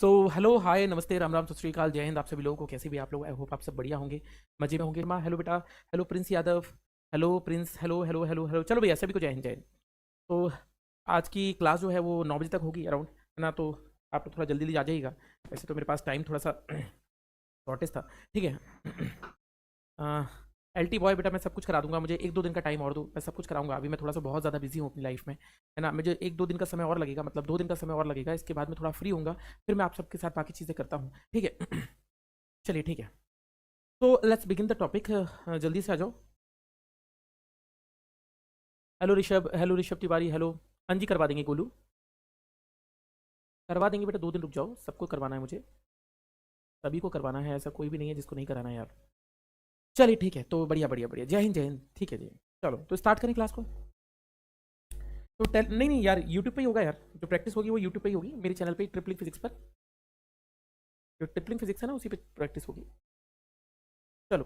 So hello hi नमस्ते राम राम सत श्री अकाल जय हिंद। आप सभी लोगों को कैसे भी आप लोग, आई होप आप सब बढ़िया होंगे, मजे में होंगे। माँ हेलो बेटा, hello Prince Yadav, hello Prince, hello hello hello hello. चलो भैया सभी को जय हिंद जय हिंद। तो आज की क्लास जो है वो 9 बजे तक होगी अराउंड, है ना। तो आप लोग थोड़ा जल्दी जल्दी आ जाइएगा। वैसे तो मेरे पास टाइम थोड़ा सा शॉर्टेज था, ठीक है। एल टी बॉय बेटा, मैं सब कुछ करा दूंगा। मुझे 1-2 दिन का टाइम और दो, मैं सब कुछ कराऊंगा। अभी मैं थोड़ा सा बहुत ज़्यादा बिजी हूँ अपनी लाइफ में, है ना। मुझे 1-2 दिन का समय और लगेगा, मतलब 2 दिन का समय और लगेगा। इसके बाद मैं थोड़ा फ्री होऊंगा, फिर मैं आप सबके साथ बाकी चीज़ें करता हूँ, ठीक है। चलिए ठीक है। तो लेट्स बिगिन द टॉपिक। जल्दी से आ जाओ। Hello Rishabh Tiwari, hello. हाँ जी, करवा देंगे गोलू, करवा देंगे बेटा। 2 दिन रुक जाओ, सबको करवाना है मुझे, सभी को करवाना है, ऐसा कोई भी नहीं है जिसको नहीं कराना है यार। चलिए ठीक है, तो बढ़िया बढ़िया बढ़िया, जय हिंद जय हिंद, ठीक है जी। चलो तो स्टार्ट करें क्लास को। तो नहीं नहीं यार, यूट्यूब पे ही होगा यार। जो प्रैक्टिस होगी वो यूट्यूब पे ही होगी, मेरे चैनल पे ट्रिपलिंग फिजिक्स पर। जो ट्रिपलिंग फिजिक्स है ना, उसी पे प्रैक्टिस होगी। चलो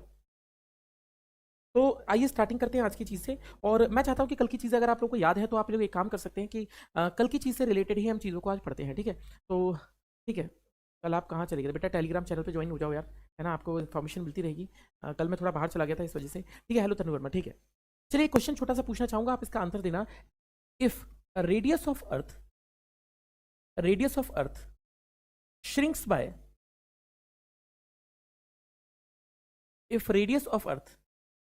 तो आइए स्टार्टिंग करते हैं आज की चीज़ से। और मैं चाहता हूँ कि कल की चीज़ अगर आप लोगों को याद है तो आप लोग एक काम कर सकते हैं कि कल की चीज़ से रिलेटेड ही हम चीज़ों को आज पढ़ते हैं, ठीक है। तो ठीक है, कल आप कहाँ चले गए बेटा? टेलीग्राम चैनल पे ज्वाइन हो जाओ यार, है ना, आपको इन्फॉर्मेशन मिलती रहेगी। कल मैं थोड़ा बाहर चला गया था इस वजह से, ठीक है। हेलो तनु वर्मा, ठीक है। चलिए क्वेश्चन छोटा सा पूछना चाहूँगा, आप इसका आंसर देना। If radius of earth shrinks by if radius of earth,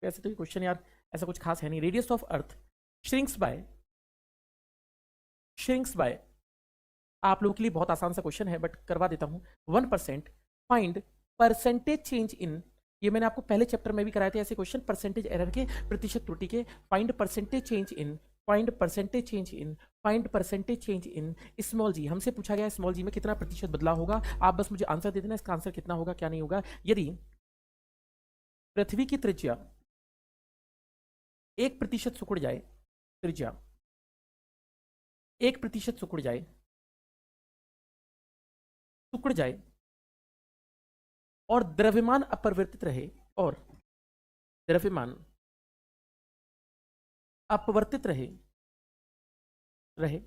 वैसे तो ये क्वेश्चन यार ऐसा कुछ खास है नहीं। Radius of earth shrinks by shrinks by आप लोगों के लिए बहुत आसान सा क्वेश्चन है, बट करवा देता हूं। 1%, फाइंड परसेंटेज चेंज इन। ये मैंने आपको पहले चैप्टर में भी कराए थे ऐसे क्वेश्चन, परसेंटेज एरर के, प्रतिशत त्रुटि के। Find percentage change in, find percentage change in, find percentage change in small g. हमसे पूछा गया स्मॉल जी में कितना प्रतिशत बदलाव होगा। आप बस मुझे आंसर दे देना, इसका आंसर कितना होगा क्या नहीं होगा। यदि पृथ्वी की त्रिज्या 1% सिकुड़ जाए, त्रिज्या 1% सिकुड़ जाए और द्रव्यमान अपरिवर्तित रहे, और द्रव्यमान अपवर्तित रहे रहे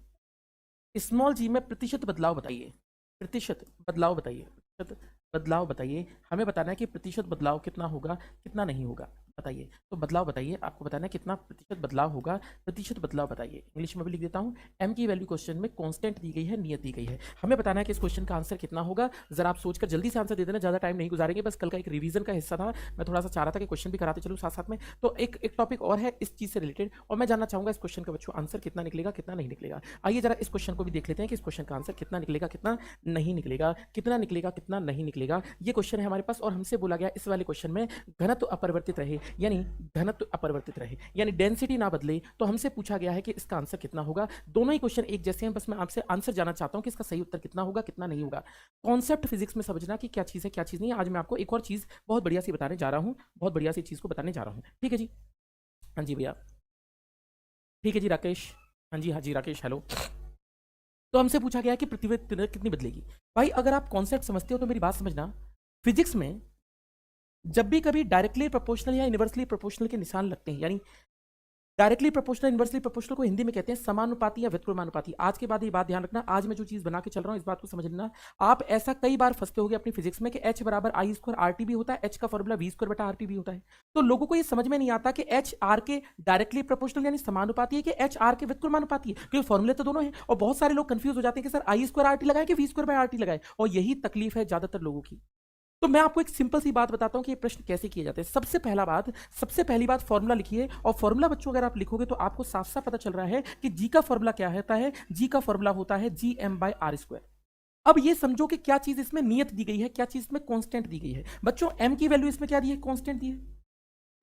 स्मॉल जी में प्रतिशत बदलाव बताइए। प्रतिशत बदलाव बताइए, प्रतिशत बदलाव बताइए। हमें बताना है कि प्रतिशत बदलाव कितना होगा, कितना नहीं होगा, बताइए। तो बदलाव बताइए, आपको बताना है कितना प्रतिशत बदलाव होगा। प्रतिशत बदलाव बताइए। इंग्लिश में भी लिख देता हूँ। एम की वैल्यू क्वेश्चन में कांस्टेंट दी गई है, नियत दी गई है। हमें बताना है कि इस क्वेश्चन का आंसर कितना होगा। जरा आप सोचकर जल्दी से आंसर दे देना, ज़्यादा टाइम नहीं गुजारेंगे। बस कल का एक रिवीजन का हिस्सा था, मैं थोड़ा सा चाह रहा था कि क्वेश्चन भी कराते चलूँ साथ साथ में। तो एक टॉपिक और है इस चीज़ से रिलेटेड, और मैं जानना चाहूँगा इस क्वेश्चन का बच्चों आंसर कितना निकलेगा, कितना नहीं निकलेगा। आइए जरा इस क्वेश्चन को भी देख लेते हैं कि इस क्वेश्चन का आंसर कितना निकलेगा, कितना नहीं निकलेगा, कितना निकलेगा, कितना नहीं निकलेगा। ये क्वेश्चन है हमारे पास, और हमसे बोला गया इस वाले क्वेश्चन में घनत्व अपरिवर्तित रहे, यानी घनत्व अपरिवर्तित रहे यानी डेंसिटी ना बदले। तो हमसे पूछा गया है कि इसका आंसर कितना होगा। दोनों ही क्वेश्चन एक जैसे हैं, बस मैं आपसे आंसर जानना चाहता हूं कि इसका सही उत्तर कितना होगा, कितना नहीं होगा। कॉन्सेप्ट फिजिक्स में समझना कि क्या चीज़ है क्या चीज़ नहीं है। आज मैं आपको एक और चीज़ बहुत बढ़िया सी बताने जा रहा हूँ, बहुत बढ़िया सी चीज़ को बताने जा रहा हूँ, ठीक है जी। हाँ जी भैया, ठीक है जी राकेश। हाँ जी राकेश, हेलो। तो हमसे पूछा गया कि पृथ्वी कितनी बदलेगी। भाई अगर आप कॉन्सेप्ट समझते हो तो मेरी बात समझना। फिजिक्स में जब भी कभी डायरेक्टली प्रोपोर्शनल या इनवर्सली प्रोपोर्शनल के निशान लगते हैं, यानी डायरेक्टली प्रोपोर्शनल इनवर्सली प्रोपोर्शनल को हिंदी में कहते हैं समानुपाती या व्युत्क्रमानुपाती। आज के बाद ये बात ध्यान रखना, आज मैं जो चीज बना के चल रहा हूं इस बात को समझ लेना। आप ऐसा कई बार फंसते होगे अपनी फिजिक्स में कि एच बराबर आई स्क्वायर आर टी भी होता है, एच का फॉर्मूला वी स्क्वायर बटा आर टी भी होता है। तो लोगों को ये समझ में नहीं आता कि एच आर के डायरेक्टली प्रोपोर्शनल यानी समानुपाती है कि एच आर के व्युत्क्रमानुपाती है, क्योंकि फॉर्मूले तो दोनों है। और बहुत सारे लोग कंफ्यूज हो जाते हैं कि sir I square R T लगाए कि V square by R T लगाए, और यही तकलीफ है ज्यादातर लोगों की। तो मैं आपको एक सिंपल सी बात बताता हूं कि ये प्रश्न कैसे किए जाते हैं। सबसे पहली बात फॉर्मूला लिखिए। और फॉर्मूला बच्चों अगर आप लिखोगे तो आपको साफ साफ पता चल रहा है कि जी का फॉर्मूला क्या होता है। जी का फॉर्मूला होता है G M by R square. अब ये समझो कि क्या चीज इसमें नियत दी गई है, क्या चीज इसमें कांस्टेंट दी गई है। बच्चों एम की वैल्यू इसमें क्या दी है, कांस्टेंट दी है।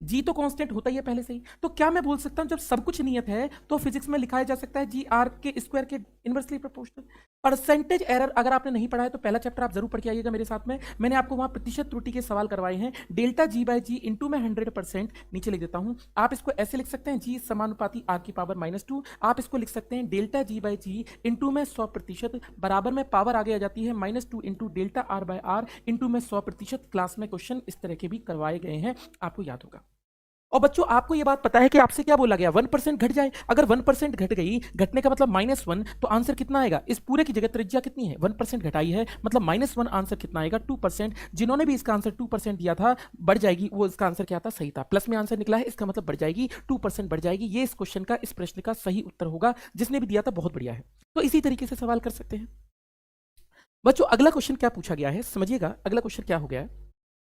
जी तो कांस्टेंट होता ही है पहले से ही। तो क्या मैं बोल सकता हूं जब सब कुछ नियत है तो फिजिक्स में लिखाया जा सकता है जी आर के स्क्वायर के इनवर्सली प्रोपोर्शनल। परसेंटेज एरर अगर आपने नहीं पढ़ा है तो पहला चैप्टर आप जरूर पढ़ के आइएगा मेरे साथ में। मैंने आपको वहां प्रतिशत त्रुटि के सवाल करवाए हैं। डेल्टा जी बाय जी इंटू में 100%, नीचे लिख देता हूं। आप इसको ऐसे लिख सकते हैं जी समानुपाती आर की पावर -2। आप इसको लिख सकते हैं डेल्टा जी बाय जी इंटू में 100%, बराबर में पावर आगे आ जाती है -2 into delta R by R into में 100%। क्लास में क्वेश्चन इस तरह के भी करवाए गए हैं, आपको याद होगा। और बच्चों आपको ये बात पता है कि आपसे क्या बोला गया, 1% घट जाए। अगर 1% घट गई, घटने का मतलब -1, तो आंसर कितना आएगा? इस पूरे की जगह त्रिज्या कितनी है? 1% घटाई है, मतलब -1, आंसर कितना आएगा? 2%। जिन्होंने भी इसका आंसर 2% दिया था, बढ़ जाएगी, वो इसका आंसर क्या था? सही था, प्लस में आंसर निकला है, इसका मतलब बढ़ जाएगी, 2% बढ़ जाएगी। ये इस क्वेश्चन का, इस प्रश्न का सही उत्तर होगा। जिसने भी दिया था बहुत बढ़िया है। तो इसी तरीके से सवाल कर सकते हैं बच्चों। अगला क्वेश्चन क्या पूछा गया है, समझिएगा। अगला क्वेश्चन क्या हो गया है?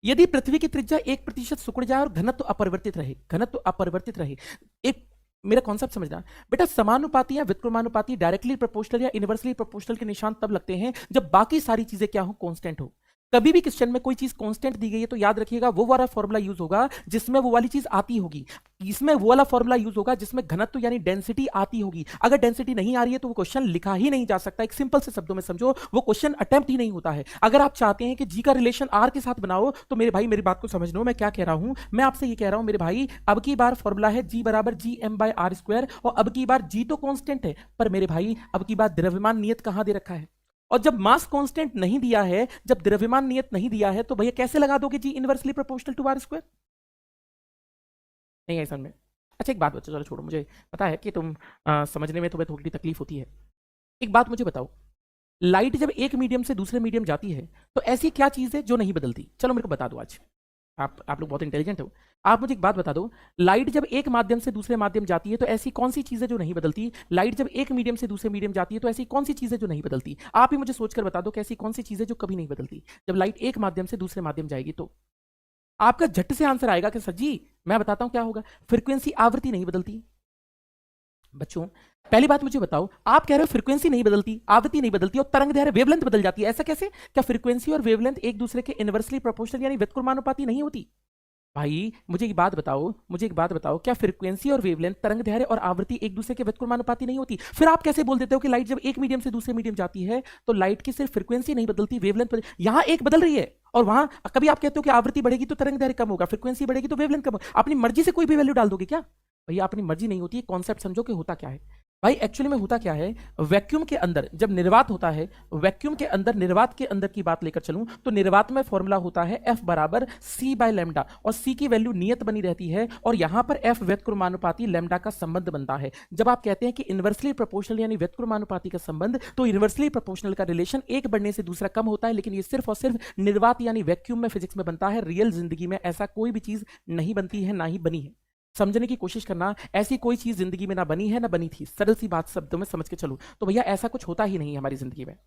यदि पृथ्वी की त्रिज्या 1% सिकुड़ जाए और घनत्व अपरिवर्तित रहे, घनत्व अपरिवर्तित रहे, एक मेरा कॉन्सेप्ट समझना बेटा, समानुपाती या व्युत्क्रमानुपाती, डायरेक्टली प्रोपोर्शनल या इनवर्सली प्रोपोर्शनल के निशान तब लगते हैं जब बाकी सारी चीजें क्या हो? कांस्टेंट हो। कभी भी क्वेश्चन में कोई चीज कांस्टेंट दी गई है तो याद रखिएगा वो वाला फॉर्मूला यूज होगा जिसमें वो वाली चीज आती होगी। इसमें वो वाला फॉर्मूला यूज होगा जिसमें घनत्व यानी डेंसिटी आती होगी। अगर डेंसिटी नहीं आ रही है तो वो क्वेश्चन लिखा ही नहीं जा सकता। एक सिंपल से शब्दों में समझो, वो क्वेश्चन अटेम्प्ट ही नहीं होता है। अगर आप चाहते हैं कि जी का रिलेशन आर के साथ बनाओ तो मेरे भाई मेरी बात को समझ लो, मैं क्या कह रहा हूं। मैं आपसे ये कह रहा हूं मेरे भाई, अब की बार फॉर्मूला है जी बराबर GM/R², और अब की बार जी तो कांस्टेंट है, पर मेरे भाई अब की बार द्रव्यमान नियत कहां दे रखा है? और जब मास कांस्टेंट नहीं दिया है, जब द्रव्यमान नियत नहीं दिया है, तो भैया कैसे लगा दोगे जी इनवर्सली प्रोपोर्शनल टू R²? नहीं है समझ में। अच्छा एक बात बच्चों, चलो छोड़ो, मुझे पता है कि तुम समझने में तुम्हें थोड़ी तकलीफ होती है। एक बात मुझे बताओ, लाइट जब एक मीडियम से दूसरे मीडियम जाती है तो ऐसी क्या चीज है जो नहीं बदलती? चलो मेरे को बता दो आज। आप लोग बहुत इंटेलिजेंट हो। आप मुझे एक बात बता दो, लाइट जब एक माध्यम से दूसरे माध्यम जाती है तो ऐसी कौन सी चीज है जो नहीं बदलती? लाइट जब एक मीडियम से दूसरे मीडियम जाती है तो ऐसी कौन सी चीज है जो नहीं बदलती? आप ही मुझे सोचकर बता दो कि ऐसी कौन सी चीज है जो कभी नहीं बदलती जब लाइट एक माध्यम से दूसरे माध्यम जाएगी। तो आपका झट से आंसर आएगा कि सर जी मैं बताता हूं क्या होगा, फ्रीक्वेंसी, आवृत्ति नहीं बदलती। बच्चों पहली बात मुझे बताओ, आप कह रहे हो फ्रीक्वेंसी नहीं बदलती, आवृत्ति नहीं बदलती और तरंग दैर्घ्य वेवलेंथ बदल जाती है, ऐसा कैसे? क्या फ्रीक्वेंसी और वेवलेंथ एक दूसरे के इनवर्सली प्रोपोर्शनल यानी व्युत्क्रमानुपाती नहीं होती? भाई मुझे एक बात बताओ, मुझे एक बात बताओ, क्या फ्रीक्वेंसी और वेवलेंथ, तरंग दैर्घ्य और आवृत्ति एक दूसरे के व्युत्क्रमानुपाती नहीं होती? फिर आप कैसे बोल देते हो कि लाइट जब एक मीडियम से दूसरे मीडियम जाती है तो लाइट की सिर्फ फ्रीक्वेंसी नहीं बदलती, वेवलेंथ यहां एक बदल रही है और वहां कभी आप कहते हो कि आवृत्ति बढ़ेगी तो तरंग दैर्घ्य कम होगा, फ्रीक्वेंसी बढ़ेगी तो वेवलेंथ कम होगा। अपनी मर्जी से कोई भी वैल्यू डाल दोगे क्या? भैया अपनी मर्जी नहीं होती, कॉन्सेप्ट समझो कि होता क्या है। भाई एक्चुअली में होता क्या है, वैक्यूम के अंदर जब निर्वात होता है, वैक्यूम के अंदर, निर्वात के अंदर की बात लेकर चलूं तो निर्वात में फॉर्मूला होता है F बराबर C/λ, और C की वैल्यू नियत बनी रहती है और यहां पर F व्युत्क्रमानुपाती लैम्डा का संबंध बनता है। जब आप कहते हैं कि इनवर्सली प्रोपोर्शनल यानी व्युत्क्रमानुपाती का संबंध, तो इनवर्सली प्रोपोर्शनल का रिलेशन एक बढ़ने से दूसरा कम होता है, लेकिन ये सिर्फ और सिर्फ निर्वात यानी वैक्यूम में फिजिक्स में बनता है। रियल जिंदगी में ऐसा कोई भी चीज नहीं बनती है, ना ही बनी है। समझने की कोशिश करना, ऐसी कोई चीज जिंदगी में ना बनी है ना बनी थी। सरल सी बात शब्दों में समझ के चलो तो भैया ऐसा कुछ होता ही नहीं है हमारी जिंदगी में।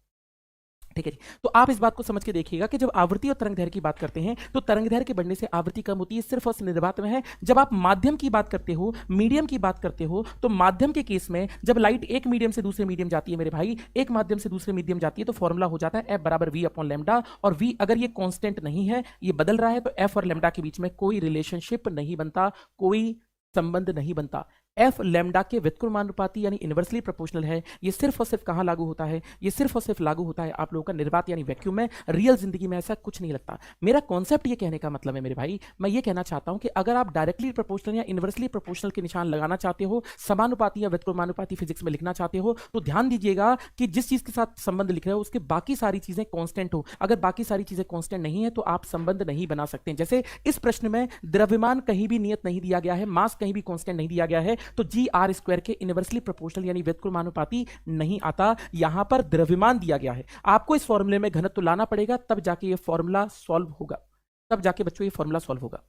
ठीक है जी, तो आप इस बात को समझ के देखिएगा कि जब आवृत्ति और तरंग दैर्घ्य की बात करते हैं तो तरंग दैर्घ्य के बढ़ने से आवृत्ति कम होती है, सिर्फ और सिर्फ निर्वात में है। जब आप माध्यम की बात करते हो, मीडियम की बात करते हो, तो माध्यम के केस में जब लाइट एक मीडियम से दूसरे मीडियम जाती है मेरे भाई, एक माध्यम से दूसरे मीडियम जाती है तो फॉर्मूला हो जाता है F बराबर V/λ, और V अगर ये कांस्टेंट नहीं है, ये बदल रहा है, तो F और लैम्डा के बीच में कोई रिलेशनशिप नहीं बनता, कोई संबंध नहीं बनता। F लैम्डा के व्युत्क्रमानुपाती यानी इनवर्सली प्रोपोर्शनल है। ये सिर्फ और सिर्फ कहां लागू होता है? ये सिर्फ और सिर्फ लागू होता है आप लोगों का निर्वात यानी वैक्यूम में। रियल जिंदगी में ऐसा कुछ नहीं लगता। मेरा कॉन्सेप्ट ये कहने का मतलब है मेरे भाई, मैं ये कहना चाहता हूं कि अगर आप डायरेक्टली प्रोपोर्शनल या इनवर्सली प्रोपोर्शनल के निशान लगाना चाहते हो, समानुपाती या व्युत्क्रमानुपाती फिजिक्स में लिखना चाहते हो, तो ध्यान दीजिएगा कि जिस चीज के साथ संबंध लिख रहे हो उसके बाकी सारी चीजें कांस्टेंट हो। अगर बाकी सारी चीजें कांस्टेंट नहीं है तो आप संबंध नहीं बना सकते। जैसे इस प्रश्न में द्रव्यमान कहीं भी नियत नहीं दिया गया है, मास कहीं भी कांस्टेंट नहीं दिया गया है, तो GR² के इनवर्सली प्रोपोर्शनल यानी व्युत्क्रमानुपाती नहीं आता। यहां पर द्रव्यमान दिया गया है, आपको इस फॉर्मूले में घनत्व लाना पड़ेगा, तब जाके ये फॉर्मूला सॉल्व होगा, तब जाके बच्चों ये फॉर्मूला सॉल्व होगा।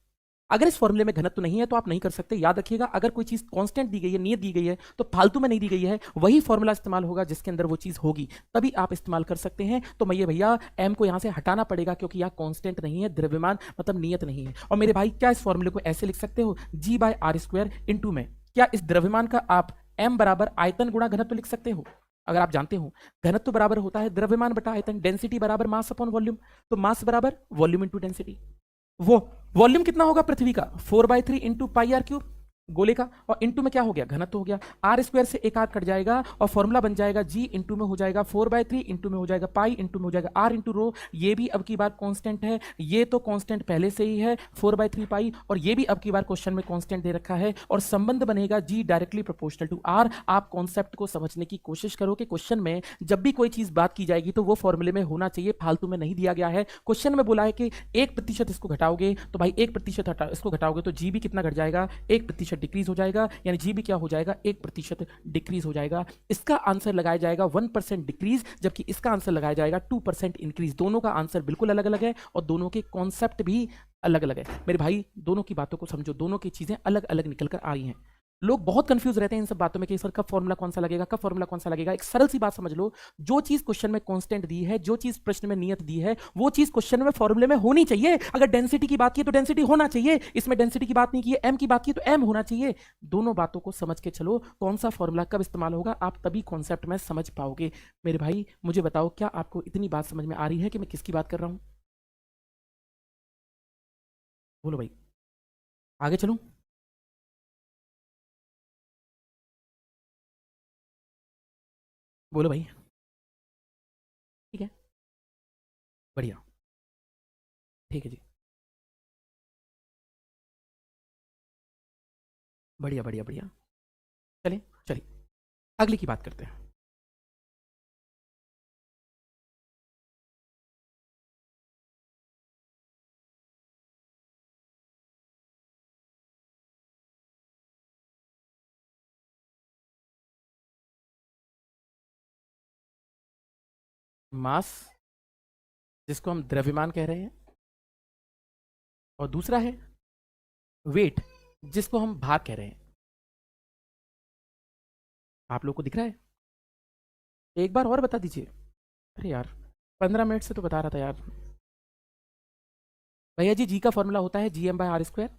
अगर इस फॉर्मूले में घनत्व नहीं है तो आप नहीं कर सकते। याद रखिएगा, अगर कोई चीज कांस्टेंट दी गई है, नियत दी गई है, तो फालतू में नहीं दी गई है, वही फॉर्मूला इस्तेमाल होगा जिसके अंदर वो चीज होगी, तभी आप इस्तेमाल कर सकते हैं। तो मैं ये भैया M को यहां से हटाना पड़ेगा क्योंकि यहां कांस्टेंट नहीं है, द्रव्यमान मतलब नियत नहीं है। और मेरे भाई क्या इस फॉर्मूले को ऐसे लिख सकते हो, G/R² इंटू में, क्या इस द्रव्यमान का आप M बराबर आयतन गुणा घनत्व लिख सकते हो? अगर आप जानते हो घनत्व बराबर होता है द्रव्यमान बटा आयतन, डेंसिटी बराबर मास अपॉन वॉल्यूम, तो मास बराबर वॉल्यूम इंटू डेंसिटी। वो वॉल्यूम कितना होगा पृथ्वी का? 4/3 इंटू πr³ गोले का, और इंटू में क्या हो गया, घनत्व हो गया। आर स्क्वायर से एक आर कट जाएगा और फॉर्मूला बन जाएगा जी इंटू में हो जाएगा 4/3, इंटू में हो जाएगा पाई, इंटू में हो जाएगा आर इंटू रो। ये भी अब की बार कांस्टेंट है, ये तो कांस्टेंट पहले से ही है 4/3 पाई, और ये भी अब की बार क्वेश्चन में कांस्टेंट दे रखा है, और संबंध बनेगा जी डायरेक्टली प्रोपोर्शनल टू आर। आप कॉन्सेप्ट को समझने की कोशिश करो कि क्वेश्चन में जब भी कोई चीज बात की जाएगी तो वो फॉर्मूले में होना चाहिए, फालतू में नहीं दिया गया है। क्वेश्चन में बोला है कि 1% इसको घटाओगे तो भाई 1% इसको घटाओगे तो जी भी कितना घट जाएगा, 1% डिक्रीज हो जाएगा, यानी जी भी क्या हो जाएगा, 1% डिक्रीज हो जाएगा। इसका आंसर लगाया जाएगा 1% डिक्रीज, जबकि इसका आंसर लगाया जाएगा 2% इंक्रीज। दोनों का आंसर बिल्कुल अलग अलग है और दोनों के कॉन्सेप्ट भी अलग अलग है। मेरे भाई दोनों की बातों को समझो, दोनों की चीजें अलग अलग निकल कर आ रही हैं। लोग बहुत कंफ्यूज रहते हैं इन सब बातों में कि सर कब फॉर्मूला कौन सा लगेगा, कब फॉर्मूला कौन सा लगेगा। एक सरल सी बात समझ लो, जो चीज क्वेश्चन में कांस्टेंट दी है, जो चीज प्रश्न में नियत दी है, वो चीज क्वेश्चन में फॉर्मूले में होनी चाहिए। अगर डेंसिटी की बात की तो डेंसिटी होना चाहिए, इसमें डेंसिटी की बात नहीं की है, एम की बात की तो एम होना चाहिए। दोनों बातों को समझ के चलो, कौन सा फॉर्मूला कब इस्तेमाल होगा, आप तभी कॉन्सेप्ट में समझ पाओगे। मेरे भाई मुझे बताओ, क्या आपको इतनी बात समझ में आ रही है कि मैं किसकी बात कर रहा हूं? बोलो भाई, आगे चलूं? बोलो भाई। ठीक है, बढ़िया, ठीक है जी, बढ़िया बढ़िया बढ़िया। चलिए चलिए, अगली की बात करते हैं। मास, जिसको हम द्रव्यमान कह रहे हैं, और दूसरा है वेट, जिसको हम भार कह रहे हैं। आप लोग को दिख रहा है? एक बार और बता दीजिए। अरे यार, 15 मिनट से तो बता रहा था यार। भैया जी, जी का फॉर्मूला होता है GM/R²।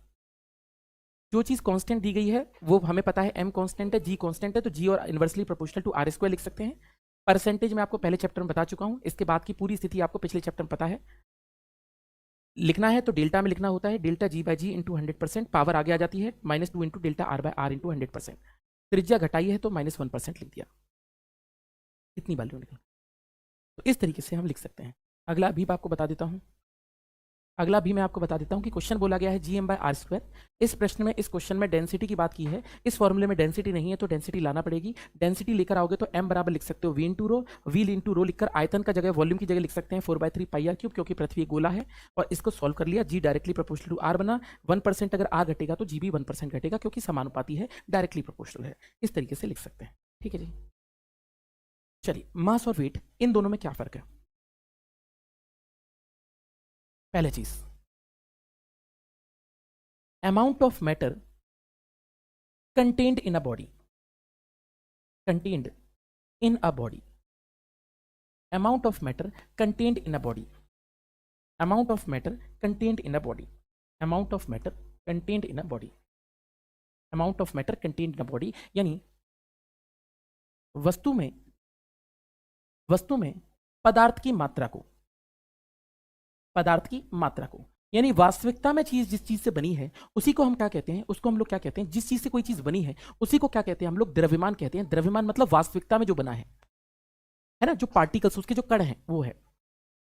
जो चीज कांस्टेंट दी गई है वो हमें पता है, m कांस्टेंट है, g कांस्टेंट है, तो g और इनवर्सली प्रोपोर्शनल टू R² लिख सकते हैं। परसेंटेज में आपको पहले चैप्टर में बता चुका हूं, इसके बाद की पूरी स्थिति आपको पिछले चैप्टर में पता है। लिखना है तो डेल्टा में लिखना होता है, डेल्टा g/g इंटू 100%, पावर आगे आ जाती है -2 इंटू डेल्टा R/R इंटू 100%। त्रिज्या घटाई है तो -1% लिख दिया, इतनी वैल्यू निकल। तो इस तरीके से हम लिख सकते हैं। अगला भी मैं आपको बता देता हूँ, अगला भी मैं आपको बता देता हूँ कि क्वेश्चन बोला गया है GM/R²। इस प्रश्न में, इस क्वेश्चन में डेंसिटी की बात की है। इस फॉर्मूले में डेंसिटी नहीं है तो डेंसिटी लाना पड़ेगी। डेंसिटी लेकर आओगे तो m बराबर लिख सकते हो v into rho, v into rho लिखकर आयतन का जगह वॉल्यूम की जगह लिख सकते हैं 4/3 पाई r क्यूब, क्योंकि पृथ्वी एक गोला है। और इसको सॉल्व कर लिया, g directly proportional to r बना। 1% अगर r घटेगा तो g भी 1% घटेगा, क्योंकि समानुपाती है, डायरेक्टली प्रोपोर्शनल है। इस तरीके से लिख सकते हैं। ठीक है जी। चलिए, मास और वेट, इन दोनों में क्या फर्क है? पहले चीज, amount of matter contained in a body, contained in a body, amount of matter contained in a body, amount of matter contained in a body, amount of matter contained in a body, amount of matter contained in a body, यानी वस्तु में, वस्तु में पदार्थ की मात्रा को, पदार्थ की मात्रा को, यानी वास्तविकता में चीज जिस चीज से बनी है उसी को हम क्या कहते हैं, उसको हम लोग क्या कहते हैं, जिस चीज से कोई चीज बनी है उसी को क्या कहते हैं हम लोग, द्रव्यमान कहते हैं। द्रव्यमान मतलब वास्तविकता में जो बना है ना, जो पार्टिकल्स उसके जो कण हैं वो है।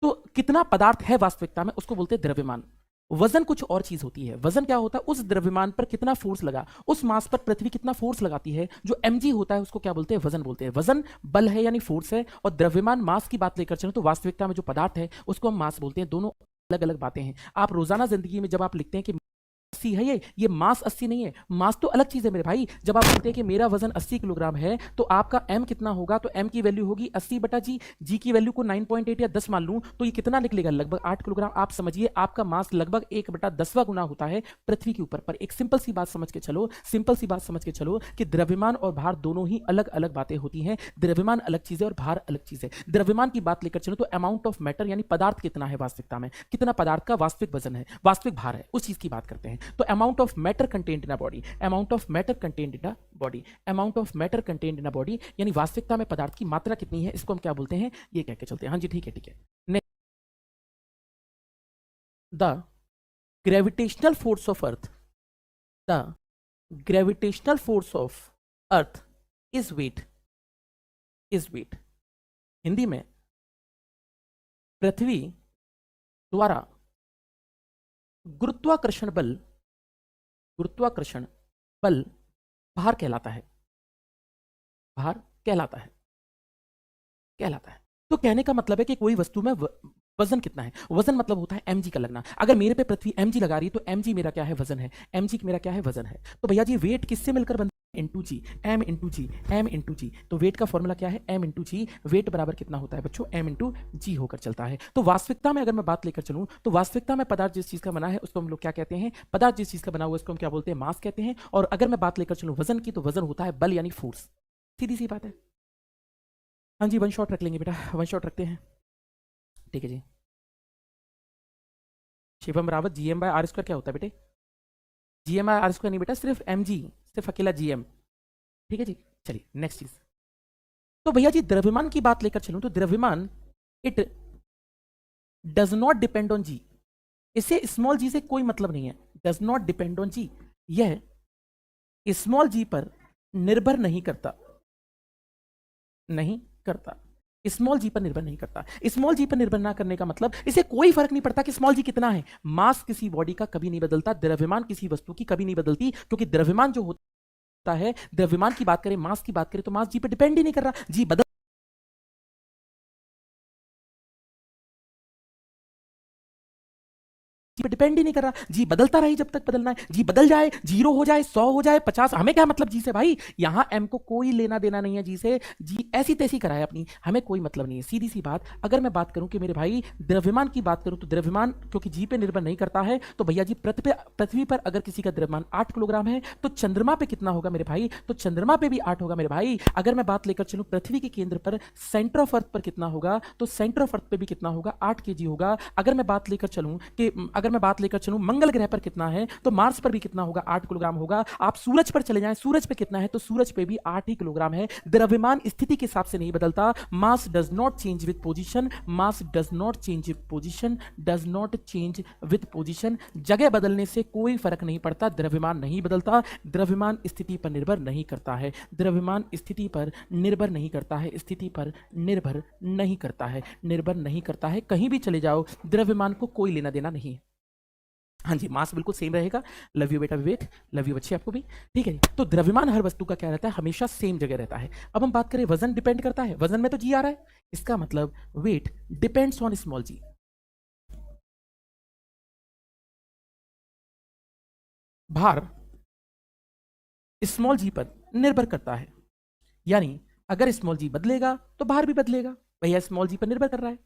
तो कितना पदार्थ है वास्तविकता में उसको बोलते हैं द्रव्यमान। वजन कुछ और चीज होती है। वजन क्या होता है, उस द्रव्यमान पर कितना फोर्स लगा, उस मास पर पृथ्वी कितना फोर्स लगाती है, जो mg होता है उसको क्या बोलते हैं, वजन बोलते हैं। वजन बल है यानी फोर्स है, और द्रव्यमान मास की बात लेकर चलो तो वास्तविकता में जो पदार्थ है उसको हम मास बोलते हैं। दोनों अलग अलग बातें हैं। आप रोजाना जिंदगी में जब आप लिखते हैं कि 80 है, ये मास 80 नहीं है। मास तो अलग चीज है मेरे भाई। जब आप कहते हैं कि मेरा वजन 80 किलोग्राम है तो आपका m कितना होगा, तो m की वैल्यू होगी 80/g। g की वैल्यू को 9.8 या 10 मान लूं तो ये कितना निकलेगा, लगभग 8 किलोग्राम। आप समझिए आपका मास लगभग 1/10वां गुना होता है पृथ्वी के ऊपर। पर एक सिंपल सी बात समझ के चलो, सिंपल सी बात समझ के चलो कि द्रव्यमान और भार दोनों ही अलग अलग बातें होती हैं। द्रव्यमान अलग चीज है और भार अलग चीज है। द्रव्यमान की बात लेकर चलो तो अमाउंट ऑफ मैटर, यानी पदार्थ कितना है वास्तविकता में, कितना पदार्थ का वास्तविक वजन है, वास्तविक भार है, उस चीज की बात करते हैं। तो amount of matter contained in a body, amount of matter contained in a body, amount of matter contained in a body, यानी वास्तविकता में पदार्थ की मात्रा कितनी है, इसको हम क्या बोलते हैं, ये कह के चलते हैं। हाँ जी, ठीक है ठीक है। Next, the gravitational force of earth, the gravitational force of earth is weight, is weight. Hindi में पृथ्वी द्वारा गुरुत्वाकर्षण बल, गुरुत्वाकर्षण बल भार कहलाता है, भार कहलाता है, कहलाता है। तो कहने का मतलब है कि कोई वस्तु में वजन कितना है, वजन मतलब होता है mg का लगना। अगर मेरे पे पृथ्वी mg लगा रही है तो mg मेरा क्या है, वजन है, mg मेरा क्या है, वजन है। तो भैया जी वेट किससे मिलकर बनता है, इंटू जी, m इंटू जी, m इंटू जी। तो वेट का फॉर्मूला क्या है, m इंटू जी। वेट बराबर कितना होता है बच्चों, m इंटू जी होकर चलता है। तो वास्तविकता में अगर मैं बात लेकर चलूं तो वास्तविकता में पदार्थ जिस चीज का बना है उसको हम लोग क्या कहते हैं, पदार्थ जिस चीज का बना हुआ है उसको हम क्या बोलते हैं, मास कहते हैं। और अगर मैं बात लेकर चलूं वजन की, तो वजन होता है बल यानी फोर्स। सीधी सी बात है। हाँ जी, वन शॉट रख लेंगे बेटा, वन शॉट रखते हैं, ठीक है जी। Shivam Rawat, GM by R square क्या होता है बेटे, जीएम बाय आर स्क्वायर नहीं बेटा, सिर्फ mg, सिर्फ अकेला जीएम, ठीक है जी। चलिए नेक्स्ट चीज। तो भैया जी द्रव्यमान की बात लेकर चलूं तो द्रव्यमान it does not depend on g, इससे स्मॉल जी से कोई मतलब नहीं है, does not depend on g, यह स्मॉल जी पर निर्भर नहीं करता, नहीं करता, स्मॉल जी पर निर्भर नहीं करता। स्मॉल जी पर निर्भर ना करने का मतलब इसे कोई फर्क नहीं पड़ता कि स्मॉल जी कितना है। मास किसी बॉडी का कभी नहीं बदलता, द्रव्यमान किसी वस्तु की कभी नहीं बदलती, क्योंकि द्रव्यमान जो होता है, द्रव्यमान की बात करें, मास की बात करें, तो मास जी पर डिपेंड ही नहीं कर रहा, जी बदल पे डिपेंड ही नहीं कर रहा, जी बदलता रहे जब तक बदलना है, जी बदल जाए, 0 हो जाए, 100 हो जाए, 50, हमें क्या मतलब जी से भाई, यहां एम को कोई लेना देना नहीं है जी से, जी ऐसी तैसी कराए अपनी, हमें कोई मतलब नहीं है, सीधी सी बात। अगर मैं बात करूं कि मेरे भाई द्रव्यमान की बात करूं तो द्रव्यमान क्योंकि जी पे निर्भर नहीं करता है, तो भैया जी पृथ्वी पर अगर किसी का द्रव्यमान 8 किलोग्राम है तो चंद्रमा पे कितना होगा मेरे भाई, तो चंद्रमा पे भी 8 होगा मेरे भाई। अगर मैं बात लेकर चलूं पृथ्वी के केंद्र पर सेंटर ऑफ अर्थ पर कितना होगा, तो सेंटर ऑफ अर्थ पे भी कितना होगा, 8 केजी होगा। अगर मैं बात लेकर चलूं कि अगर मैं बात लेकर चलूं मंगल ग्रह पर कितना है, तो मार्स पर भी कितना होगा, 8 किलोग्राम होगा। आप सूरज पर चले जाएं, सूरज पे कितना है, तो सूरज पे भी 8 ही किलोग्राम है। द्रव्यमान स्थिति के हिसाब से नहीं बदलता, mass does not change with position, mass does not change with position, does not change with position. जगह बदलने से कोई फर्क नहीं पड़ता, द्रव्यमान नहीं बदलता, द्रव्यमान स्थिति पर निर्भर नहीं करता है, द्रव्यमान स्थिति पर निर्भर नहीं करता है, स्थिति पर निर्भर नहीं करता है, निर्भर नहीं करता है। कहीं भी चले जाओ द्रव्यमान को कोई लेना देना नहीं है। हाँ जी, मास बिल्कुल सेम रहेगा। लव यू बेटा विवेक, लव यू बच्चे आपको भी, ठीक है जी। तो द्रव्यमान हर वस्तु का क्या रहता है, हमेशा सेम जगह रहता है। अब हम बात करें वजन डिपेंड करता है, वजन में तो जी आ रहा है, इसका मतलब वेट डिपेंड्स ऑन स्मॉल जी। भार स्मॉल जी पर निर्भर करता है, यानी अगर स्मॉल जी बदलेगा तो भार भी बदलेगा। भैया स्मॉल जी पर निर्भर कर रहा है,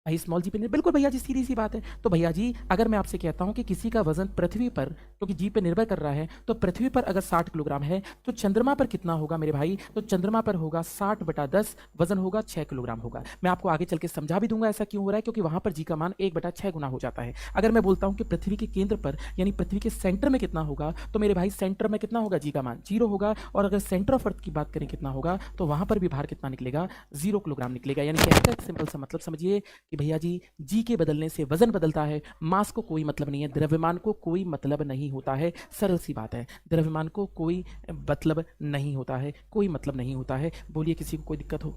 भाई स्मॉल जी पे, बिल्कुल भैया जी सीधी सी बात है। तो भैया जी अगर मैं आपसे कहता हूं कि किसी का वजन पृथ्वी पर क्योंकि जी पे निर्भर कर रहा है, तो पृथ्वी पर अगर 60 किलोग्राम है तो चंद्रमा पर कितना होगा मेरे भाई, तो चंद्रमा पर होगा 60/10, वजन होगा 6 किलोग्राम होगा। मैं आपको आगे चल के समझा भी दूंगा ऐसा क्यों हो रहा है, क्योंकि वहां पर जी का मान 1/6 गुना हो जाता है। अगर मैं बोलता हूं कि पृथ्वी के केंद्र पर यानी पृथ्वी के सेंटर में कितना होगा, तो मेरे भाई सेंटर में कितना होगा, जी का मान 0 होगा। और अगर सेंटर ऑफ अर्थ की बात करें कितना होगा, तो वहां पर भी भार कितना निकलेगा, 0 किलोग्राम निकलेगा। यानी कहने का एक सिंपल सा मतलब समझिए कि भैया जी जी के बदलने से वजन बदलता है, मास को कोई मतलब नहीं है, द्रव्यमान को कोई मतलब नहीं होता है। सरल सी बात है, द्रव्यमान को कोई मतलब नहीं होता है, कोई मतलब नहीं होता है। बोलिए किसी को कोई दिक्कत हो।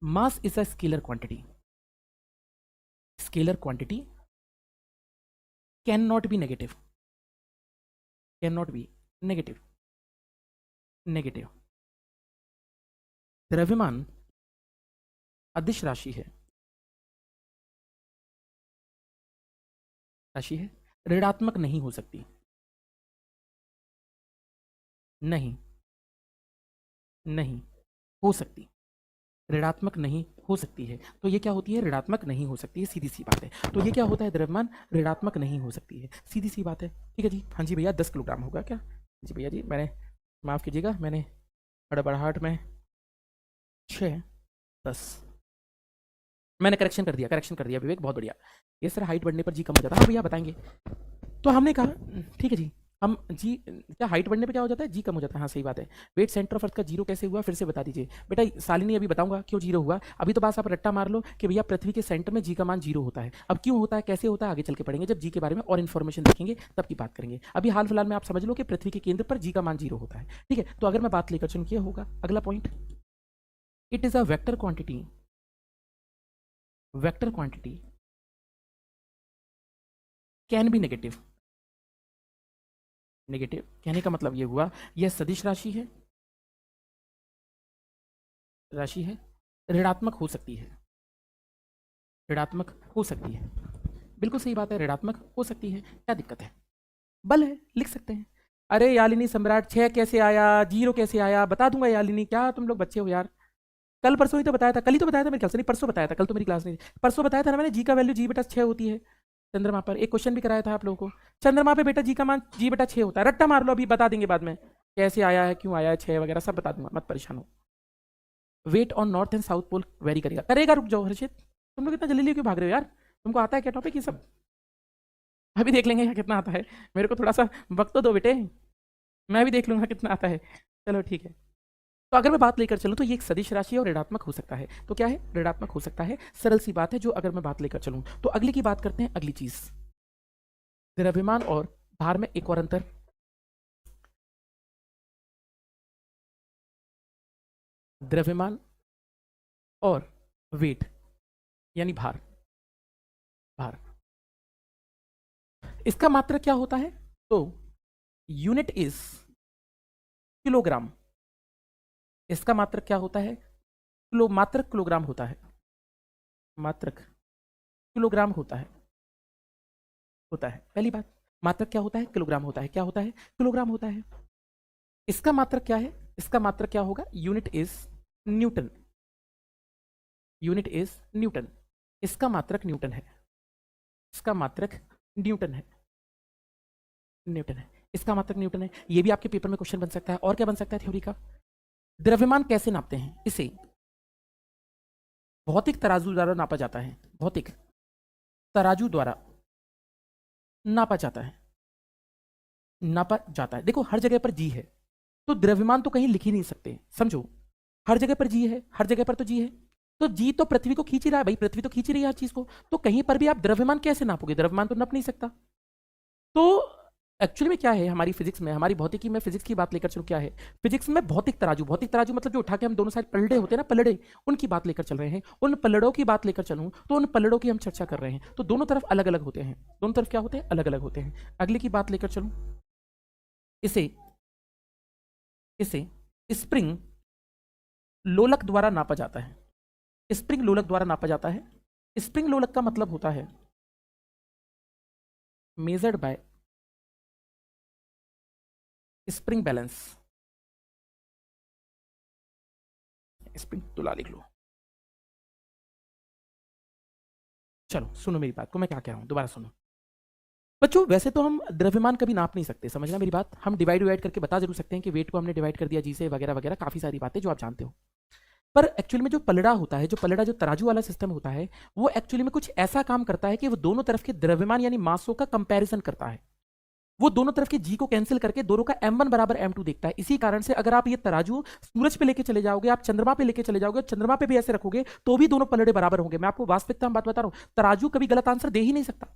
Mass is a scalar quantity, scalar quantity can not be negative, can not be negative, negative. द्रव्यमान अदिश राशि है, राशि है, ऋणात्मक नहीं हो सकती, नहीं, नहीं हो सकती, ऋणात्मक नहीं हो सकती है। तो ये क्या होती है, ऋणात्मक नहीं हो सकती है, सीधी सी बात है। तो ये क्या होता है, द्रव्यमान ऋणात्मक नहीं हो सकती है, सीधी सी बात है, ठीक है जी। हाँ जी भैया 10 किलोग्राम होगा क्या, जी भैया जी मैंने, माफ़ कीजिएगा मैंने हड़बड़ाहट में 6 10 मैंने करेक्शन कर दिया, करेक्शन कर दिया विवेक, बहुत बढ़िया। ये सर हाइट बढ़ने पर जी कम हो जाता है, हाँ भैया बताएंगे। तो हमने कहा ठीक है जी, हम जी क्या हाइट बढ़ने पे क्या हो जाता है, जी कम हो जाता है, हाँ सही बात है। वेट सेंटर ऑफ अर्थ का जीरो कैसे हुआ, फिर से बता दीजिए बेटा। शालिनी अभी बताऊंगा क्यों जीरो हुआ, अभी तो बस आप रट्टा मार लो कि भैया पृथ्वी के सेंटर में जी का मान जीरो होता है। अब क्यों होता है, कैसे होता है, आगे चल के पढ़ेंगे, जब जी के बारे में और इन्फॉर्मेशन देखेंगे तब की बात करेंगे। अभी हाल फिलहाल में आप समझ लो कि पृथ्वी के केंद्र पर जी का मान जीरो होता है, ठीक है। तो अगर मैं बात लेकर चलूँ, क्या होगा अगला point, it is a vector quantity, vector quantity can be negative. Negative कहने का मतलब ये हुआ यह सदिश राशि है, राशि है, ऋणात्मक हो सकती है, ऋणात्मक हो सकती है, बिल्कुल सही बात है, ऋणात्मक हो सकती है, क्या दिक्कत है, बल है, लिख सकते हैं। अरे यालिनी सम्राट 6 कैसे आया, जीरो कैसे आया, बता दूंगा यालिनी, क्या तुम लोग बच्चे हो यार। कल परसों ही तो बताया था, कल ही तो बताया था मेरे ख्याल से, नहीं परसों बताया था, कल तो मेरी क्लास नहीं थी, परसों बताया था ना मैंने, जी का वैल्यू जी बटा 6 होती है चंद्रमा पर। एक क्वेश्चन भी कराया था आप लोगों को, चंद्रमा पे बेटा जी का मान जी बटा 6 होता है, रट्टा मार लो, अभी बता देंगे बाद में कैसे आया है, क्यों आया है 6 वगैरह सब बता दूंगा, मत परेशान हो। Weight on north and south pole vary करेगा, करेगा, रुक जाओ हर्षित, तुम लोग इतना जल्दी क्यों भाग रहे हो यार, तुमको आता है क्या टॉपिक ये सब, अभी देख लेंगे कितना आता है, मेरे को थोड़ा सा वक्त तो दो बेटे, मैं भी देख लूंगा कितना आता है, चलो ठीक है। तो अगर मैं बात लेकर चलूं तो ये एक सदिश राशि है और ऋणात्मक हो सकता है, तो क्या है, ऋणात्मक हो सकता है, सरल सी बात है। जो अगर मैं बात लेकर चलूं तो अगली की बात करते हैं, अगली चीज द्रव्यमान और भार में एक और अंतर, द्रव्यमान और वेट यानी भार, भार इसका मात्रक क्या होता है, तो यूनिट इज किलोग्राम, इसका मात्रक क्या होता है, मात्रक किलोग्राम होता है, मात्रक किलोग्राम होता है पहली बात, मात्रक क्या होता है, किलोग्राम होता है, क्या होता है, किलोग्राम होता है। इसका मात्रक क्या है, इसका मात्रक क्या होगा, unit is Newton, unit is Newton, इसका मात्रक न्यूटन है, इसका मात्रक न्यूटन है, न्यूटन है, इसका मात्रक न्यूटन है। ये भी आपके पेपर में क्वेश्चन बन सकता है, और क्या बन सकता है थ्योरी का, द्रव्यमान कैसे नापते हैं, इसे भौतिक तराजू द्वारा नापा जाता है, भौतिक तराजू द्वारा नापा जाता है, नापा जाता है। देखो हर जगह पर जी है, तो द्रव्यमान तो कहीं लिख ही नहीं सकते, समझो, हर जगह पर जी है, हर जगह पर तो जी है, तो जी तो पृथ्वी को खींच ही रहा है भाई, पृथ्वी तो खींच ही रही है हर चीज को, तो कहीं पर भी आप द्रव्यमान कैसे नापोगे, द्रव्यमान तो नप नहीं सकता। तो एक्चुअली में क्या है, हमारी फिजिक्स में, हमारी भौतिकी में, फिजिक्स की बात लेकर चलो, क्या है फिजिक्स में, भौतिक तराजू, भौतिक तराजू मतलब जो उठा के हम दोनों साइड पलड़े होते हैं ना, पलड़े, उनकी बात लेकर चल रहे हैं। उन पलड़ों की बात लेकर चलूं तो उन पलड़ों की हम चर्चा कर रहे हैं, तो दोनों तरफ अलग अलग होते हैं, दोनों तरफ क्या होते हैं, अलग अलग होते हैं। अगले की बात लेकर चलूं, इसे इसे स्प्रिंग लोलक द्वारा नापा जाता है, स्प्रिंग लोलक द्वारा नापा जाता है। स्प्रिंग लोलक का मतलब होता है measured by spring balance, spring तुला लिख लो। चलो सुनो मेरी बात को, मैं क्या कह रहा हूं दोबारा सुनो बच्चों। वैसे तो हम द्रव्यमान कभी नाप नहीं सकते, समझना मेरी बात, हम डिवाइड करके बता जरूर सकते हैं कि वेट को हमने डिवाइड कर दिया जी से, वगैरह वगैरह काफी सारी बातें जो आप जानते हो। पर एक्चुअली में जो पलड़ा होता है, जो पलड़ा, जो तराजू वाला सिस्टम होता है, वो एक्चुअली में कुछ ऐसा काम करता है कि वो दोनों तरफ के द्रव्यमान यानी मासों का कंपैरिजन करता है, वो दोनों तरफ के जी को कैंसिल करके दोनों का m1 बराबर m2 देखता है। इसी कारण से अगर आप ये तराजू सूरज पे लेके चले जाओगे, आप चंद्रमा पे लेके चले जाओगे, चंद्रमा पे भी ऐसे रखोगे तो भी दोनों पलड़े बराबर होंगे। मैं आपको वास्तविकता में बात बता रहा हूं, तराजू कभी गलत आंसर दे ही नहीं सकता।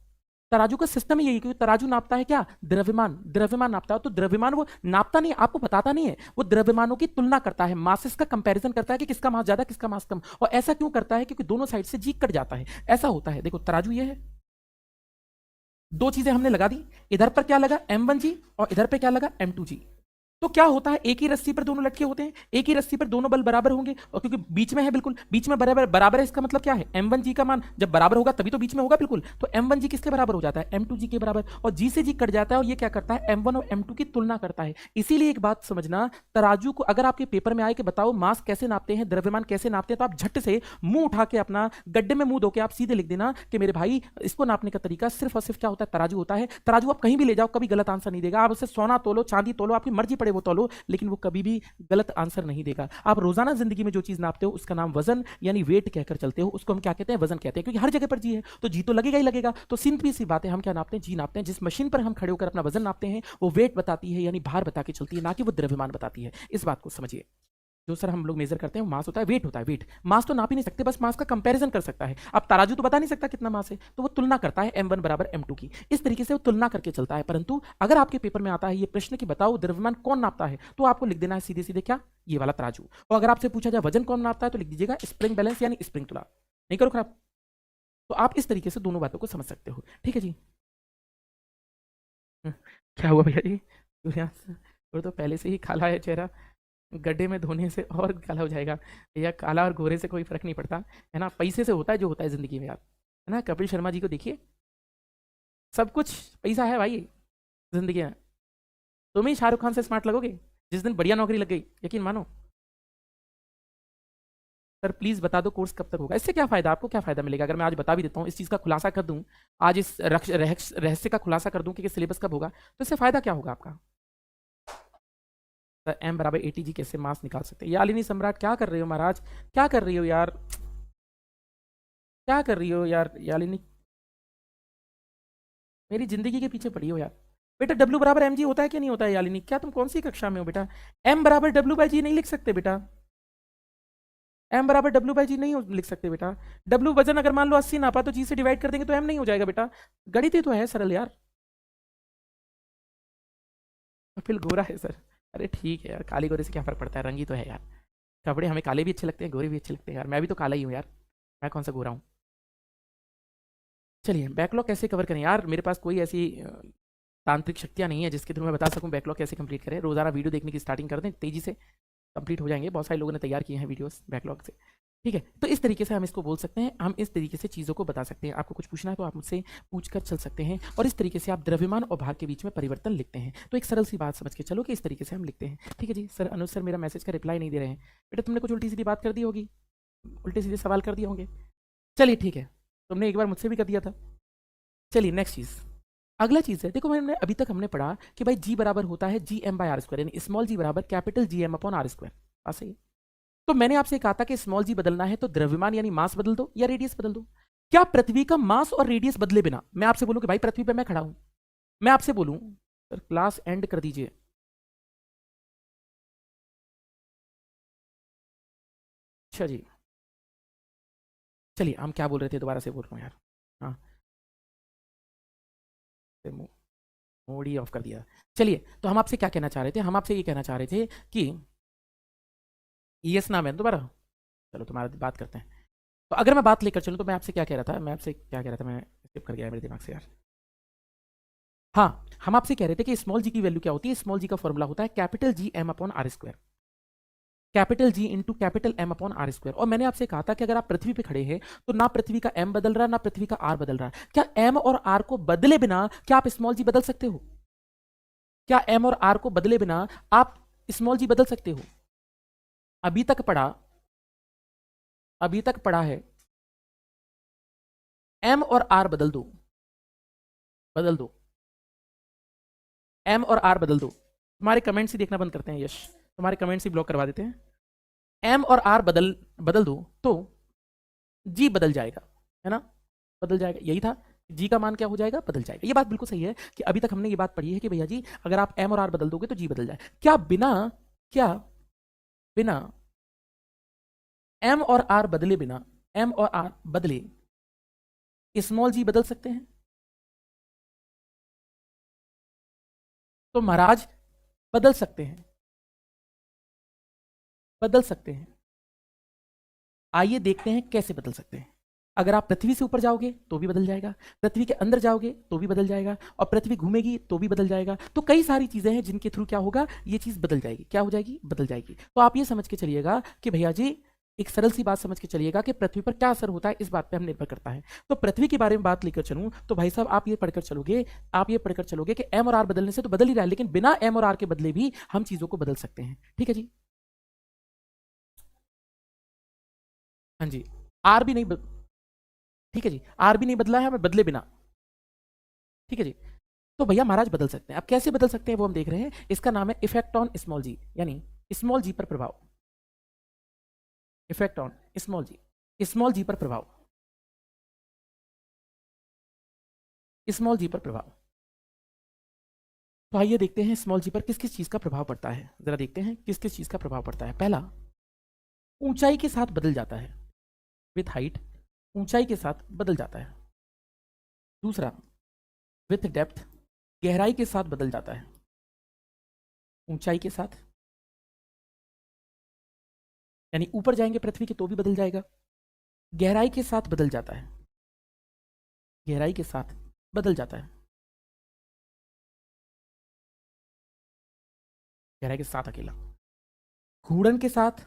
तराजू का सिस्टम ही यही, क्योंकि तराजू नापता है क्या, द्रव्यमान, द्रव्यमान नापता है, तो द्रव्यमान वो नापता नहीं, आपको बताता नहीं है, वो द्रव्यमानों की तुलना करता है, मासेस का कंपैरिजन करता है कि किसका मास ज्यादा, किसका मास कम। और ऐसा क्यों करता है, क्योंकि दोनों साइड से जी कट जाता है, ऐसा होता है। देखो तराजू ये है, दो चीजें हमने लगा दी, इधर पर क्या लगा m1g और इधर पे क्या लगा m2g। तो क्या होता है, एक ही रस्सी पर दोनों लटके होते हैं, एक ही रस्सी पर दोनों बल बराबर होंगे, और क्योंकि बीच में है, बिल्कुल बीच में बराबर बराबर है, इसका मतलब क्या है, m1g का मान जब बराबर होगा तभी तो बीच में होगा बिल्कुल, तो m1g किसके बराबर हो जाता है, m2g के बराबर, और g से g कट जाता है, और ये क्या करता है, m1 और m2 की तुलना करता है। इसीलिए एक बात समझना, तराजू को अगर आपके पेपर में आए कि बताओ मास कैसे नापते हैं, द्रव्यमान कैसे नापते हैं, तो आप झट से मुंह उठा के अपना गड्ढे में मुंह धो के आप सीधे लिख देना कि मेरे भाई इसको नापने का तरीका सिर्फ और सिर्फ क्या होता है, तराजू होता है। तराजू आप कहीं भी ले जाओ, कभी गलत आंसर नहीं देगा, आप उससे सोना तोलो, चांदी तोलो, आपकी मर्जी पड़े वो तौलो, लेकिन वो कभी भी गलत आंसर नहीं देगा। आप रोजाना जिंदगी में जो चीज नापते हो उसका नाम वजन यानी वेट कहकर चलते हो, उसको हम क्या कहते हैं? वजन कहते हैं, क्योंकि हर जगह पर जी है तो जी तो लगेगा ही लगेगा। तो सिंपली सी बात है, हम क्या नापते हैं? जी नापते हैं। जिस मशीन पर हम खड़े होकर अपना वजन नापते हैं वो वेट बताती है, यानी भार बता के चलती है, ना कि वो द्रव्यमान बताती है। इस बात को समझिए। जो सर हम लोग मेजर करते हैं वो मास होता है, वेट होता है। वेट मास तो नाप ही नहीं सकते, बस मास का कंपैरिजन कर सकता है। अब तराजू तो बता नहीं सकता कितना मास है, तो वो तुलना करता है m1 बराबर m2 की। इस तरीके से वो तुलना करके चलता है। परंतु अगर आपके पेपर में आता है ये प्रश्न कि बताओ द्रव्यमान कौन नापता है, तो आपको लिख देना है सीधे सीधे क्या? ये वाला तराजू। और अगर आपसे पूछा जाए वजन कौन नापता है, तो लिख दीजिएगा स्प्रिंग बैलेंस यानी स्प्रिंग तुला। नहीं करो खराब। तो आप इस तरीके से दोनों बातों को समझ सकते हो। ठीक है जी। क्या हुआ भैया जी? वो तो पहले से ही काला है चेहरा, गड्ढे में धोने से और काला हो जाएगा। भैया काला और गोरे से कोई फर्क नहीं पड़ता, है ना? पैसे से होता है जो होता है जिंदगी में यार, है ना? कपिल शर्मा जी को देखिए, सब कुछ पैसा है भाई जिंदगी में। तुम ही शाहरुख खान से स्मार्ट लगोगे जिस दिन बढ़िया नौकरी लग गई, यकीन मानो। सर प्लीज बता दो कोर्स कब तक होगा? इससे क्या फायदा? आपको क्या फायदा मिलेगा अगर मैं आज बता भी देता हूँ, इस चीज का खुलासा कर दूं, आज इस रहस्य का खुलासा कर दूं कि सिलेबस कब होगा, तो इससे फायदा क्या होगा आपका? सर एम बराबर एटी जी कैसे मास निकाल सकते हैं? यालिनी सम्राट क्या कर रहे हो महाराज? क्या कर रही हो यार? क्या कर रही हो यार यालिनी? मेरी जिंदगी के पीछे पड़ी हो यार। बेटा डब्ल्यू बराबर एम जी होता है क्या नहीं होता है यालिनी? क्या तुम कौन सी कक्षा में हो बेटा? एम बराबर डब्ल्यू बाई जी नहीं लिख सकते बेटा। एम बराबर डब्ल्यू बाई जी नहीं लिख सकते बेटा। डब्ल्यू वजन अगर मान लो 80 नापा तो जी से डिवाइड कर देंगे तो एम नहीं हो जाएगा बेटा। गणित ही तो है सरल यार। फिर गोरा है सर। अरे ठीक है यार, काले गोरे से क्या फर्क पड़ता है? रंग ही तो है यार। कपड़े हमें काले भी अच्छे लगते हैं, गोरे भी अच्छे लगते हैं यार। मैं भी तो काला ही हूँ यार, मैं कौन सा गोरा हूँ? चलिए बैकलॉग कैसे कवर करें यार? मेरे पास कोई ऐसी तांत्रिक शक्तियाँ नहीं है जिसके थ्रू मैं बता सकूं बैकलॉग कैसे कंप्लीट करें। रोजाना वीडियो देखने की स्टार्टिंग कर दें, तेजी से कंप्लीट हो जाएंगे। बहुत सारे लोगों ने तैयार किए हैं वीडियोस बैकलॉग से। ठीक है, तो इस तरीके से हम इसको बोल सकते हैं, हम इस तरीके से चीज़ों को बता सकते हैं। आपको कुछ पूछना है तो आप मुझसे पूछ कर चल सकते हैं, और इस तरीके से आप द्रव्यमान और भार के बीच में परिवर्तन लिखते हैं। तो एक सरल सी बात समझ के चलो कि इस तरीके से हम लिखते हैं। ठीक है जी। सर अनुज सर मेरा मैसेज का रिप्लाई नहीं दे रहे हैं। बेटा तुमने कुछ उल्टी सीधी बात कर दी होगी, उल्टे सीधे सवाल कर दिए होंगे। चलिए ठीक है, तुमने एक बार मुझसे भी कर दिया था। चलिए नेक्स्ट चीज़, अगला चीज़ है, देखो मैंने अभी तक हमने पढ़ा कि भाई जी बराबर होता है G M by R square, यानी स्मॉल जी बराबर capital G M upon R square. बात सही है। तो मैंने आपसे कहा था कि स्मॉल जी बदलना है तो द्रव्यमान यानी मास बदल दो या रेडियस बदल दो। क्या पृथ्वी का मास और रेडियस बदले बिना मैं आपसे बोलूं कि भाई पृथ्वी पे मैं खड़ा हूं, मैं आपसे बोलूं सर क्लास एंड कर दीजिए। अच्छा जी, चलिए हम क्या बोल रहे थे, दोबारा से बोल रहा हूँ यार। हाँ, मोड ही ऑफ कर दिया। चलिए, तो हम आपसे क्या कहना चाह रहे थे? हम आपसे ये कहना चाह रहे थे कि यस नाम है दोबारा। चलो तुम्हारा बात करते हैं। तो अगर मैं बात लेकर चलूँ तो मैं आपसे क्या कह रहा था? मैं आपसे क्या कह रहा था? मैं स्किप कर गया मेरे दिमाग से यार। हाँ, हम आपसे कह रहे थे कि स्मॉल जी की वैल्यू क्या होती है? स्मॉल जी का फॉर्मूला होता है capital G M upon R square, capital G into capital M upon R square. और मैंने आपसे कहा था कि अगर आप पृथ्वी पे खड़े हैं तो ना पृथ्वी का एम बदल रहा, ना पृथ्वी का आर बदल रहा। क्या एम और आर को बदले बिना क्या आप स्मॉल जी बदल सकते हो? क्या एम और आर को बदले बिना आप स्मॉल जी बदल सकते हो? अभी तक पढ़ा, अभी तक पढ़ा है, एम और आर बदल दो, बदल दो, एम और आर बदल दो। तुम्हारे कमेंट्स ही देखना बंद करते हैं यश, तुम्हारे कमेंट्स ही ब्लॉक करवा देते हैं। एम और आर बदल बदल दो तो जी बदल जाएगा, है ना? बदल जाएगा, यही था। जी का मान क्या हो जाएगा? बदल जाएगा। ये बात बिल्कुल सही है कि अभी तक हमने ये बात पढ़ी है कि भैया जी अगर आप एम और आर बदल दोगे तो जी बदल जाए। क्या बिना एम और आर बदले, बिना एम और आर बदले स्मॉल जी बदल सकते हैं? तो महाराज बदल सकते हैं, बदल सकते हैं। आइए देखते हैं कैसे बदल सकते हैं। अगर आप पृथ्वी से ऊपर जाओगे तो भी बदल जाएगा, पृथ्वी के अंदर जाओगे तो भी बदल जाएगा, और पृथ्वी घूमेगी तो भी बदल जाएगा। तो कई सारी चीजें हैं जिनके थ्रू क्या होगा, ये चीज बदल जाएगी। क्या हो जाएगी? बदल जाएगी। तो आप ये समझ के चलिएगा कि भैया जी एक सरल सी बात समझ के चलिएगा कि पृथ्वी पर क्या असर होता है, इस बात पे हम निर्भर करता है। तो पृथ्वी के बारे में बात लेकर चलूं तो भाई साहब आप ये पढ़कर चलोगे, आप ये पढ़कर चलोगे कि एम और आर बदलने से तो बदल ही रहा है, लेकिन बिना एम और आर के बदले भी हम चीजों को बदल सकते हैं। ठीक है जी। हाँ जी, आर भी नहीं ठीक है जी, आर भी नहीं बदला है हमें बदले बिना। ठीक है जी। तो भैया महाराज बदल सकते हैं। अब कैसे बदल सकते हैं वो हम देख रहे हैं। इसका नाम है इफेक्ट ऑन स्मॉल जी, यानी स्मॉल जी पर प्रभाव। Effect on small g, small g पर प्रभाव, स्मॉल जी पर प्रभाव। तो आइए देखते हैं स्मॉल जी पर किस किस चीज का प्रभाव पड़ता है। जरा देखते हैं किस किस चीज का प्रभाव पड़ता है। पहला, ऊंचाई के साथ बदल जाता है, विथ हाइट ऊंचाई के साथ बदल जाता है। दूसरा, विथ डेप्थ गहराई के साथ बदल जाता है, ऊंचाई के साथ, यानी ऊपर जाएंगे पृथ्वी के तो भी बदल जाएगा। गहराई के साथ बदल जाता है, गहराई के साथ बदल जाता है, गहराई के साथ अकेला। घूर्णन के साथ,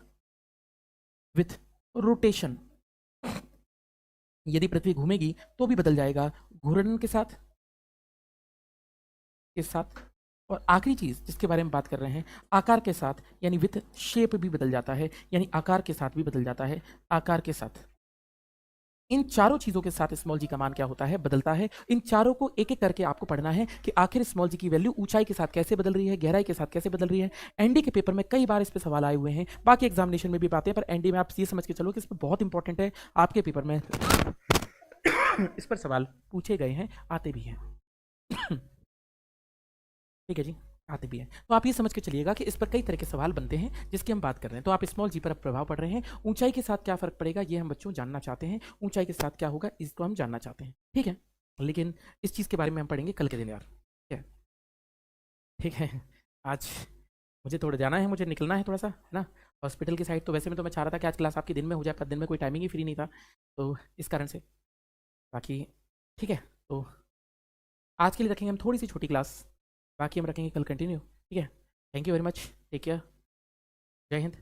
विथ रोटेशन, यदि पृथ्वी घूमेगी तो भी बदल जाएगा, घूर्णन के साथ, के साथ। और आखिरी चीज जिसके बारे में बात कर रहे हैं, आकार के साथ, यानी विथ शेप भी बदल जाता है, यानी आकार के साथ भी बदल जाता है, आकार के साथ। इन चारों चीजों के साथ स्मॉल जी का मान क्या होता है, बदलता है। इन चारों को एक एक करके आपको पढ़ना है कि आखिर स्मॉल जी की वैल्यू ऊंचाई के साथ कैसे बदल रही है, गहराई के साथ कैसे बदल रही है। एनडी के पेपर में कई बार इस पर सवाल आए हुए हैं, बाकी एग्जामिनेशन में भी आते हैं, पर एनडी में आप ये समझ के चलो कि इस पर बहुत इंपॉर्टेंट है, आपके पेपर में इस पर सवाल पूछे गए हैं, आते भी हैं। ठीक है जी, आते भी हैं। तो आप ये समझ के चलिएगा कि इस पर कई तरह के सवाल बनते हैं जिसकी हम बात कर रहे हैं। तो आप स्मॉल जी पर अब प्रभाव पड़ रहे हैं, ऊंचाई के साथ क्या फर्क पड़ेगा ये हम बच्चों जानना चाहते हैं, ऊंचाई के साथ क्या होगा इसको हम जानना चाहते हैं। ठीक है, लेकिन इस चीज़ के बारे में हम पढ़ेंगे कल के दिन यार। ठीक है, ठीक है। आज मुझे थोड़ा जाना है, मुझे निकलना है थोड़ा सा, है ना, हॉस्पिटल की साइड। तो वैसे में तो मैं चाह रहा था कि आज क्लास आपकी दिन में हो जाए, पर दिन में कोई टाइमिंग ही फ्री नहीं था, तो इस कारण से। बाकी ठीक है, तो आज के लिए रखेंगे हम थोड़ी सी छोटी क्लास, बाकी हम रखेंगे कल कंटिन्यू। ठीक है, thank you very much, take care, जय हिंद।